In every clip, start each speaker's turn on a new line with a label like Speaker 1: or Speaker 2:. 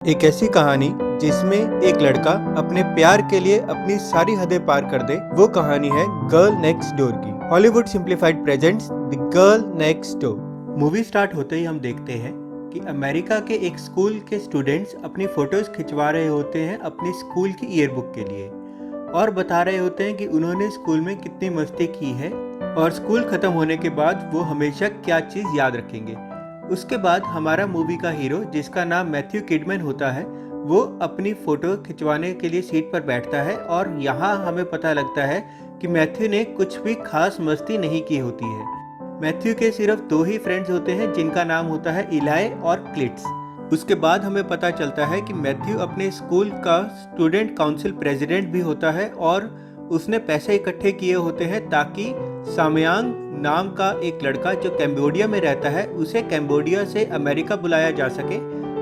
Speaker 1: एक ऐसी कहानी जिसमें एक लड़का अपने प्यार के लिए अपनी सारी हदें पार कर दे, वो कहानी है गर्ल नेक्स्ट डोर की। Hollywood simplified presents the girl next door. Movie start होते ही हम देखते हैं कि अमेरिका के एक स्कूल के स्टूडेंट्स अपनी फोटोज खिंचवा रहे होते हैं अपनी स्कूल की ईयरबुक के लिए और बता रहे होते हैं कि उन्होंने स्कूल में कितनी मस्ती की है और स्कूल खत्म होने के बाद वो हमेशा क्या चीज़ याद रखेंगे। उसके बाद हमारा मूवी का हीरो, जिसका नाम मैथ्यू किडमैन होता है, वो अपनी फ़ोटो खिंचवाने के लिए सीट पर बैठता है और यहाँ हमें पता लगता है कि मैथ्यू ने कुछ भी खास मस्ती नहीं की होती है। मैथ्यू के सिर्फ 2 ही फ्रेंड्स होते हैं जिनका नाम होता है इलाई और क्लिट्स। उसके बाद हमें पता चलता है कि मैथ्यू अपने स्कूल का स्टूडेंट काउंसिल प्रेसिडेंट भी होता है और उसने पैसे इकट्ठे किए होते हैं ताकि सामयांग नाम का एक लड़का जो कैम्बोडिया में रहता है, उसे कैम्बोडिया से अमेरिका बुलाया जा सके।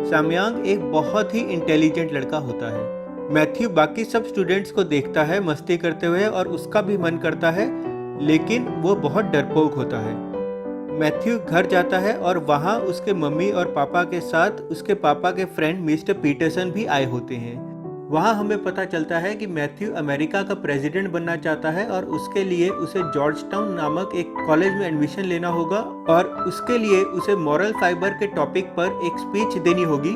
Speaker 1: सामयांग एक बहुत ही इंटेलिजेंट लड़का होता है। मैथ्यू बाकी सब स्टूडेंट्स को देखता है मस्ती करते हुए और उसका भी मन करता है, लेकिन वो बहुत डरपोक होता है। मैथ्यू घर जाता है और वहाँ उसके मम्मी और पापा के साथ उसके पापा के फ्रेंड मिस्टर पीटरसन भी आए होते हैं। वहाँ हमें पता चलता है कि मैथ्यू अमेरिका का प्रेसिडेंट बनना चाहता है और उसके लिए उसे जॉर्ज टाउन नामक एक कॉलेज में एडमिशन लेना होगा और उसके लिए उसे मॉरल फाइबर के टॉपिक पर एक स्पीच देनी होगी।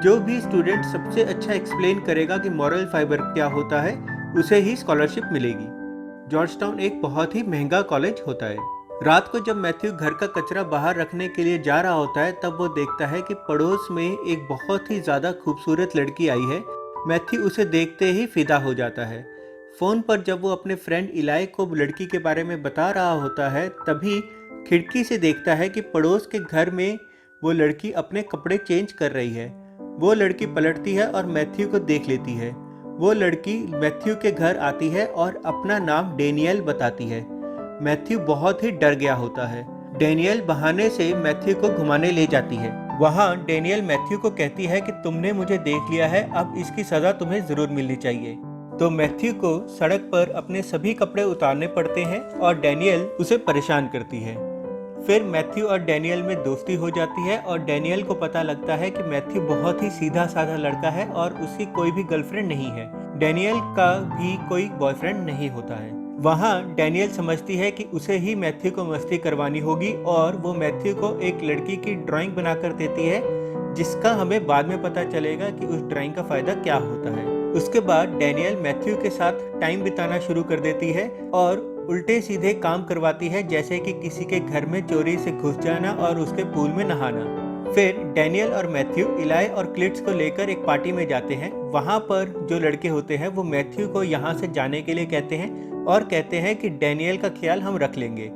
Speaker 1: जो भी स्टूडेंट सबसे अच्छा एक्सप्लेन करेगा कि मॉरल फाइबर क्या होता है, उसे ही स्कॉलरशिप मिलेगी। जॉर्ज टाउन एक बहुत ही महंगा कॉलेज होता है। रात को जब मैथ्यू घर का कचरा बाहर रखने के लिए जा रहा होता है, तब वो देखता है कि पड़ोस में एक बहुत ही ज़्यादा खूबसूरत लड़की आई है। मैथ्यू उसे देखते ही फिदा हो जाता है। फ़ोन पर जब वो अपने फ्रेंड इलाई को लड़की के बारे में बता रहा होता है, तभी खिड़की से देखता है कि पड़ोस के घर में वो लड़की अपने कपड़े चेंज कर रही है। वो लड़की पलटती है और मैथ्यू को देख लेती है। वो लड़की मैथ्यू के घर आती है और अपना नाम डेनियल बताती है। मैथ्यू बहुत ही डर गया होता है। डेनियल बहाने से मैथ्यू को घुमाने ले जाती है। वहाँ डेनियल मैथ्यू को कहती है कि तुमने मुझे देख लिया है, अब इसकी सज़ा तुम्हें ज़रूर मिलनी चाहिए। तो मैथ्यू को सड़क पर अपने सभी कपड़े उतारने पड़ते हैं और डेनियल उसे परेशान करती है। फिर मैथ्यू और डेनियल में दोस्ती हो जाती है और डेनियल को पता लगता है कि मैथ्यू बहुत ही सीधा साधा लड़का है और उसकी कोई भी गर्लफ्रेंड नहीं है। डेनियल का भी कोई बॉयफ्रेंड नहीं होता है। वहाँ डेनियल समझती है कि उसे ही मैथ्यू को मस्ती करवानी होगी और वो मैथ्यू को एक लड़की की ड्राइंग बनाकर देती है, जिसका हमें बाद में पता चलेगा कि उस ड्राइंग का फ़ायदा क्या होता है। उसके बाद डेनियल मैथ्यू के साथ टाइम बिताना शुरू कर देती है और उल्टे सीधे काम करवाती है, जैसे कि किसी के घर में चोरी से घुस जाना और उसके पूल में नहाना। फिर डेनियल और मैथ्यू इलाई और क्लिट्स को लेकर एक पार्टी में जाते हैं। वहाँ पर जो लड़के होते हैं वो मैथ्यू को यहाँ से जाने के लिए कहते हैं और कहते हैं कि डेनियल का ख्याल हम रख लेंगे।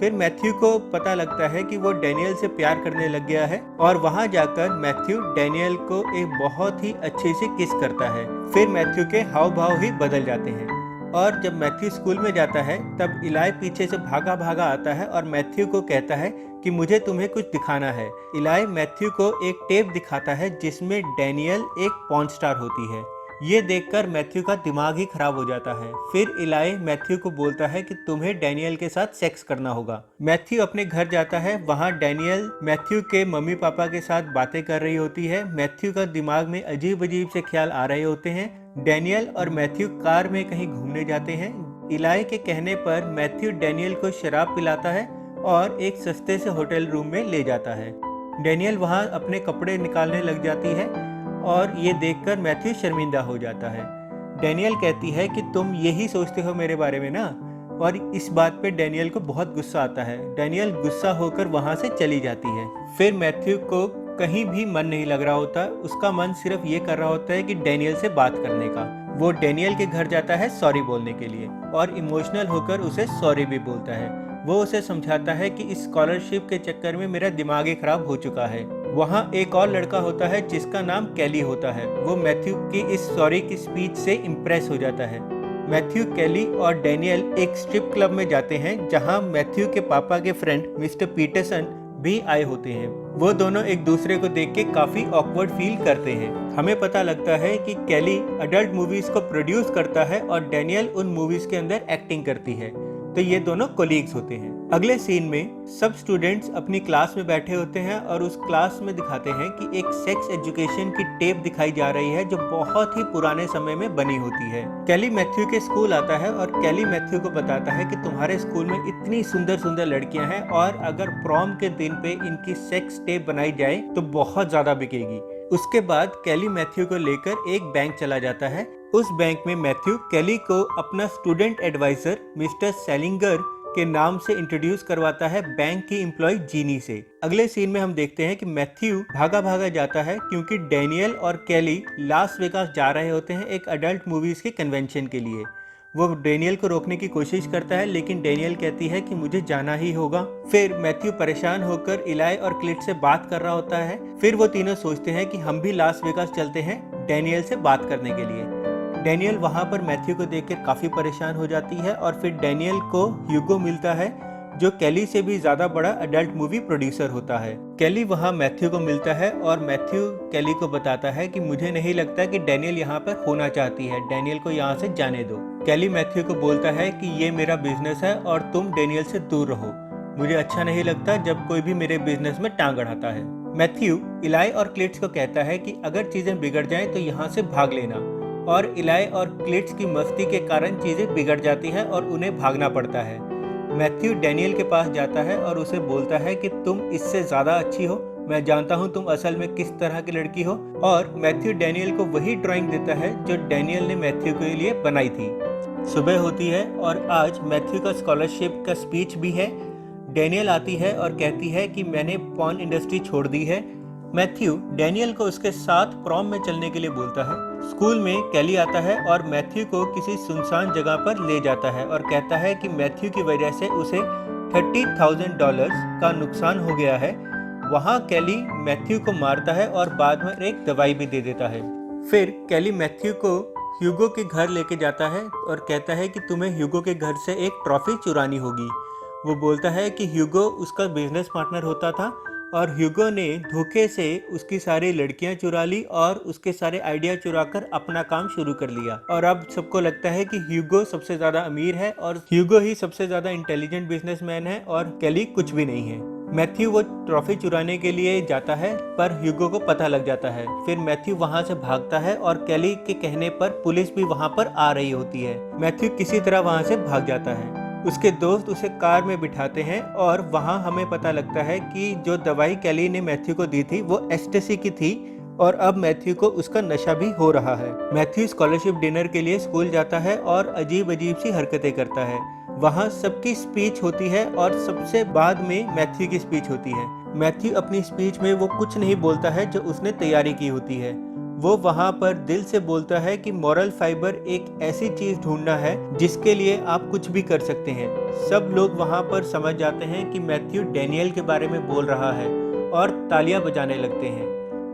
Speaker 1: फिर मैथ्यू को पता लगता है कि वो डेनियल से प्यार करने लग गया है और वहाँ जाकर मैथ्यू डेनियल को एक बहुत ही अच्छे से किस करता है। फिर मैथ्यू के हाव भाव ही बदल जाते हैं और जब मैथ्यू स्कूल में जाता है तब इलाई पीछे से भागा भागा आता है और मैथ्यू को कहता है कि मुझे तुम्हें कुछ दिखाना है। इलाई मैथ्यू को एक टेप दिखाता है जिसमें डेनियल एक पॉर्न स्टार होती है। ये देखकर मैथ्यू का दिमाग ही खराब हो जाता है। फिर इलाई मैथ्यू को बोलता है कि तुम्हें डेनियल के साथ सेक्स करना होगा। मैथ्यू अपने घर जाता है। वहाँ डेनियल मैथ्यू के मम्मी पापा के साथ बातें कर रही होती है। मैथ्यू का दिमाग में अजीब अजीब से ख्याल आ रहे होते हैं। डेनियल और मैथ्यू कार में कहीं घूमने जाते हैं। इलाई के कहने पर मैथ्यू डेनियल को शराब पिलाता है और एक सस्ते से होटल रूम में ले जाता है। डेनियल वहाँ अपने कपड़े निकालने लग जाती है और ये देखकर मैथ्यू शर्मिंदा हो जाता है। डेनियल कहती है कि तुम यही सोचते हो मेरे बारे में ना, और इस बात पे डेनियल को बहुत गुस्सा आता है। डेनियल गुस्सा होकर वहाँ से चली जाती है। फिर मैथ्यू को कहीं भी मन नहीं लग रहा होता। उसका मन सिर्फ ये कर रहा होता है कि डेनियल से बात करने का। वो डेनियल के घर जाता है सॉरी बोलने के लिए और इमोशनल होकर उसे सॉरी भी बोलता है। वो उसे समझाता है कि इस स्कॉलरशिप के चक्कर में मेरा दिमाग ही खराब हो चुका है। वहाँ एक और लड़का होता है जिसका नाम कैली होता है। वो मैथ्यू की इस सॉरी की स्पीच से इम्प्रेस हो जाता है। मैथ्यू, कैली और डेनियल एक स्ट्रिप क्लब में जाते हैं जहाँ मैथ्यू के पापा के फ्रेंड मिस्टर पीटरसन भी आए होते हैं। वो दोनों एक दूसरे को देख के काफी ऑकवर्ड फील करते हैं। हमें पता लगता है कि कैली अडल्ट मूवीज को प्रोड्यूस करता है और डेनियल उन मूवीज के अंदर एक्टिंग करती है। तो ये दोनों कोलीग्स होते हैं। अगले सीन में सब स्टूडेंट्स अपनी क्लास में बैठे होते हैं और उस क्लास में दिखाते हैं कि एक सेक्स एजुकेशन की टेप दिखाई जा रही है जो बहुत ही पुराने समय में बनी होती है। कैली मैथ्यू के स्कूल आता है और कैली मैथ्यू को बताता है कि तुम्हारे स्कूल में इतनी सुंदर सुंदर लड़कियां हैं और अगर प्रॉम के दिन पे इनकी सेक्स टेप बनाई जाए तो बहुत ज्यादा बिकेगी। उसके बाद कैली मैथ्यू को लेकर एक बैंक चला जाता है। उस बैंक में मैथ्यू कैली को अपना स्टूडेंट एडवाइजर मिस्टर सेलिंगर के नाम से इंट्रोड्यूस करवाता है बैंक की एम्प्लॉय जीनी से। अगले सीन में हम देखते हैं कि मैथ्यू भागा भागा जाता है क्योंकि डैनियल और कैली लास वेगास जा रहे होते हैं एक अडल्ट मूवीज के कन्वेंशन के लिए। वो डैनियल को रोकने की कोशिश करता है लेकिन डैनियल कहती है कि मुझे जाना ही होगा। फिर मैथ्यू परेशान होकर इलाई और क्लिट से बात कर रहा होता है। फिर वो तीनों सोचते हैं कि हम भी लास वेगास चलते हैं डैनियल से बात करने के लिए। डैनियल वहां पर मैथ्यू को देखकर काफी परेशान हो जाती है और फिर डैनियल को ह्यूगो मिलता है जो कैली से भी ज्यादा बड़ा अडल्ट मूवी प्रोड्यूसर होता है। कैली वहां मैथ्यू को मिलता है और मैथ्यू कैली को बताता है कि मुझे नहीं लगता कि डैनियल यहाँ पर होना चाहती है, डैनियल को यहाँ से जाने दो। कैली मैथ्यू को बोलता है कि ये मेरा बिजनेस है और तुम डैनियल से दूर रहो, मुझे अच्छा नहीं लगता जब कोई भी मेरे बिजनेस में टांग अड़ाता है। मैथ्यू इलाई और क्लिट्स को कहता है कि अगर चीजें बिगड़ जाएं तो यहाँ से भाग लेना, और इलाई और क्लिट्स की मस्ती के कारण चीजें बिगड़ जाती हैं और उन्हें भागना पड़ता है। मैथ्यू डैनियल के पास जाता है और उसे बोलता है कि तुम इससे ज्यादा अच्छी हो, मैं जानता हूँ तुम असल में किस तरह की लड़की हो। और मैथ्यू डैनियल को वही ड्राइंग देता है जो डैनियल ने मैथ्यू के लिए बनाई थी। सुबह होती है और आज मैथ्यू का स्कॉलरशिप का स्पीच भी है। डैनियल आती है और कहती है कि मैंने पॉर्न इंडस्ट्री छोड़ दी है। मैथ्यू डैनियल को उसके साथ प्रॉम में चलने के लिए बोलता है। स्कूल में कैली आता है और मैथ्यू को किसी सुनसान जगह पर ले जाता है और कहता है कि मैथ्यू की वजह से उसे $30,000 का नुकसान हो गया है। वहाँ कैली मैथ्यू को मारता है और बाद में एक दवाई भी दे देता है। फिर कैली मैथ्यू को ह्यूगो के घर लेके जाता है और कहता है कि तुम्हें ह्यूगो के घर से एक ट्रॉफी चुरानी होगी। वो बोलता है कि ह्यूगो उसका बिजनेस पार्टनर होता था और ह्यूगो ने धोखे से उसकी सारी लड़कियां चुरा ली और उसके सारे आइडिया चुराकर अपना काम शुरू कर लिया। और अब सबको लगता है कि ह्यूगो सबसे ज्यादा अमीर है और ह्यूगो ही सबसे ज्यादा इंटेलिजेंट बिजनेसमैन है और कैली कुछ भी नहीं है। मैथ्यू वो ट्रॉफी चुराने के लिए जाता है पर ह्यूगो को पता लग जाता है। फिर मैथ्यू वहां से भागता है और कैली के कहने पर पुलिस भी वहां पर आ रही होती है। मैथ्यू किसी तरह वहां से भाग जाता है। उसके दोस्त उसे कार में बिठाते हैं और वहां हमें पता लगता है कि जो दवाई कैली ने मैथ्यू को दी थी वो एस्टेसी की थी और अब मैथ्यू को उसका नशा भी हो रहा है। मैथ्यू स्कॉलरशिप डिनर के लिए स्कूल जाता है और अजीब अजीब सी हरकतें करता है। वहाँ सबकी स्पीच होती है और सबसे बाद में मैथ्यू की स्पीच होती है। मैथ्यू अपनी स्पीच में वो कुछ नहीं बोलता है जो उसने तैयारी की होती है। वो वहाँ पर दिल से बोलता है कि मॉरल फाइबर एक ऐसी चीज ढूंढना है जिसके लिए आप कुछ भी कर सकते हैं। सब लोग वहाँ पर समझ जाते हैं कि मैथ्यू डैनियल के बारे में बोल रहा है और तालियां बजाने लगते हैं।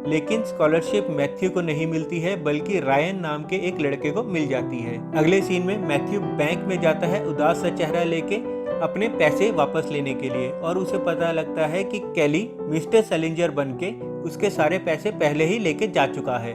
Speaker 1: लेकिन स्कॉलरशिप मैथ्यू को नहीं मिलती है बल्कि रायन नाम के एक लड़के को मिल जाती है। अगले सीन में मैथ्यू बैंक में जाता है उदास सा चेहरा लेके अपने पैसे वापस लेने के लिए और उसे पता लगता है कि कैली मिस्टर सेलिंजर बनके उसके सारे पैसे पहले ही लेके जा चुका है।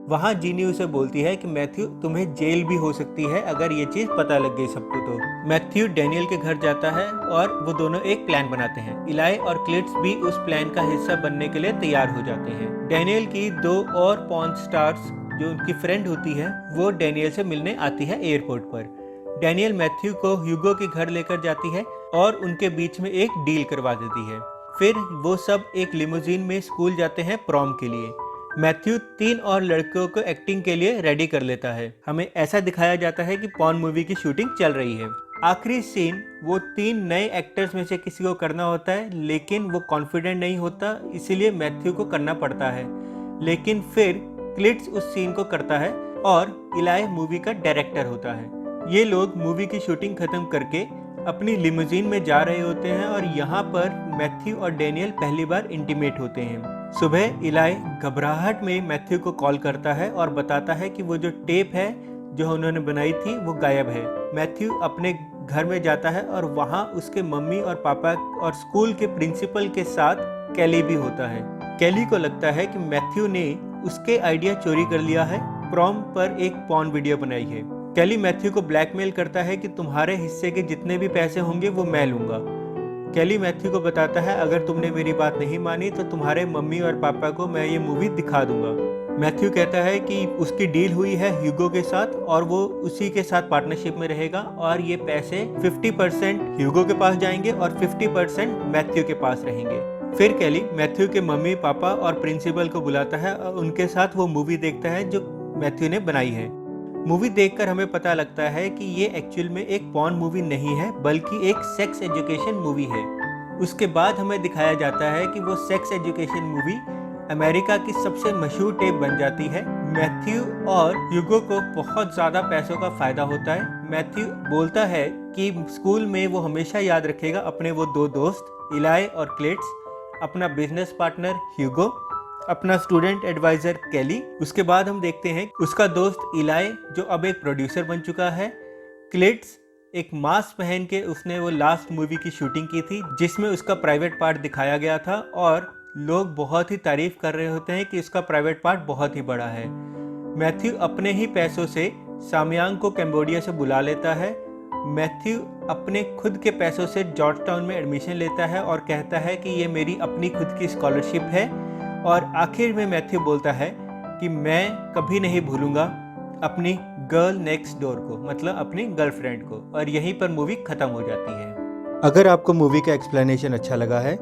Speaker 1: वहाँ जीनी उसे बोलती है कि मैथ्यू तुम्हें जेल भी हो सकती है अगर ये चीज पता लग गई सबको। तो मैथ्यू डैनियल के घर जाता है और वो दोनों एक प्लान बनाते हैं। इलाई और क्लिट्स भी उस प्लान का हिस्सा बनने के लिए तैयार हो जाते हैं। डैनियल की दो और पॉर्न स्टार्स जो उनकी फ्रेंड होती है वो डैनियल से मिलने आती है एयरपोर्ट पर। डैनियल मैथ्यू को ह्यूगो के घर लेकर जाती है और उनके बीच में एक डील करवा देती है। फिर वो सब एक लिमोजीन में स्कूल जाते हैं प्रॉम के लिए। मैथ्यू 3 और लड़कियों को एक्टिंग के लिए रेडी कर लेता है। हमें ऐसा दिखाया जाता है कि पॉर्न मूवी की शूटिंग चल रही है। आखिरी सीन वो 3 नए एक्टर्स में से किसी को करना होता है लेकिन वो कॉन्फिडेंट नहीं होता इसीलिए मैथ्यू को करना पड़ता है। लेकिन फिर क्लिट्स उस सीन को करता है और इलाई मूवी का डायरेक्टर होता है। ये लोग मूवी की शूटिंग खत्म करके अपनी लिमोजीन में जा रहे होते हैं और यहाँ पर मैथ्यू और डैनियल पहली बार इंटीमेट होते हैं। सुबह इलाई घबराहट में मैथ्यू को कॉल करता है और बताता है कि वो जो टेप है जो उन्होंने बनाई थी वो गायब है। मैथ्यू अपने घर में जाता है और वहाँ उसके मम्मी और पापा और स्कूल के प्रिंसिपल के साथ कैली भी होता है। कैली को लगता है कि मैथ्यू ने उसके आइडिया चोरी कर लिया है, प्रॉम पर एक पॉर्न वीडियो बनाई है। कैली मैथ्यू को ब्लैकमेल करता है कि तुम्हारे हिस्से के जितने भी पैसे होंगे वो मैं लूंगा। केली मैथ्यू को बताता है अगर तुमने मेरी बात नहीं मानी तो तुम्हारे मम्मी और पापा को मैं ये मूवी दिखा दूंगा। मैथ्यू कहता है कि उसकी डील हुई है ह्यूगो के साथ और वो उसी के साथ पार्टनरशिप में रहेगा और ये पैसे 50% ह्यूगो के पास जाएंगे और 50% मैथ्यू के पास रहेंगे। फिर केली मैथ्यू के मम्मी पापा और प्रिंसिपल को बुलाता है और उनके साथ वो मूवी देखता है जो मैथ्यू ने बनाई है। मूवी देखकर हमें पता लगता है कि ये एक्चुअल में एक पॉर्न मूवी नहीं है बल्कि एक सेक्स एजुकेशन मूवी है। उसके बाद हमें दिखाया जाता है कि वो सेक्स एजुकेशन मूवी अमेरिका की सबसे मशहूर टेप बन जाती है। मैथ्यू और ह्यूगो को बहुत ज़्यादा पैसों का फ़ायदा होता है। मैथ्यू बोलता है कि स्कूल में वो हमेशा याद रखेगा अपने वो दो दोस्त इलाई और क्लेट्स, अपना बिजनेस पार्टनर ह्यूगो, अपना स्टूडेंट एडवाइज़र केली। उसके बाद हम देखते हैं उसका दोस्त इलाई जो अब एक प्रोड्यूसर बन चुका है। क्लेट्स एक मास्क पहन के उसने वो लास्ट मूवी की शूटिंग की थी जिसमें उसका प्राइवेट पार्ट दिखाया गया था और लोग बहुत ही तारीफ कर रहे होते हैं कि उसका प्राइवेट पार्ट बहुत ही बड़ा है। मैथ्यू अपने ही पैसों से सामयांग को कैम्बोडिया से बुला लेता है। मैथ्यू अपने खुद के पैसों से जॉर्ज टाउन में एडमिशन लेता है और कहता है कि ये मेरी अपनी खुद की स्कॉलरशिप है। और आखिर में मैथ्यू बोलता है कि मैं कभी नहीं भूलूंगा अपनी गर्ल नेक्स्ट डोर को, मतलब अपनी गर्लफ्रेंड को। और यहीं पर मूवी खत्म हो जाती है। अगर आपको मूवी का एक्सप्लेनेशन अच्छा लगा है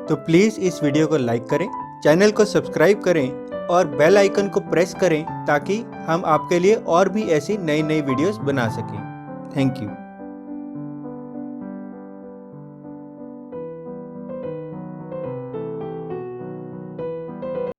Speaker 1: तो प्लीज़ इस वीडियो को लाइक करें, चैनल को सब्सक्राइब करें और बेल आइकन को प्रेस करें ताकि हम आपके लिए और भी ऐसी नई वीडियोस बना सकें। Thank you.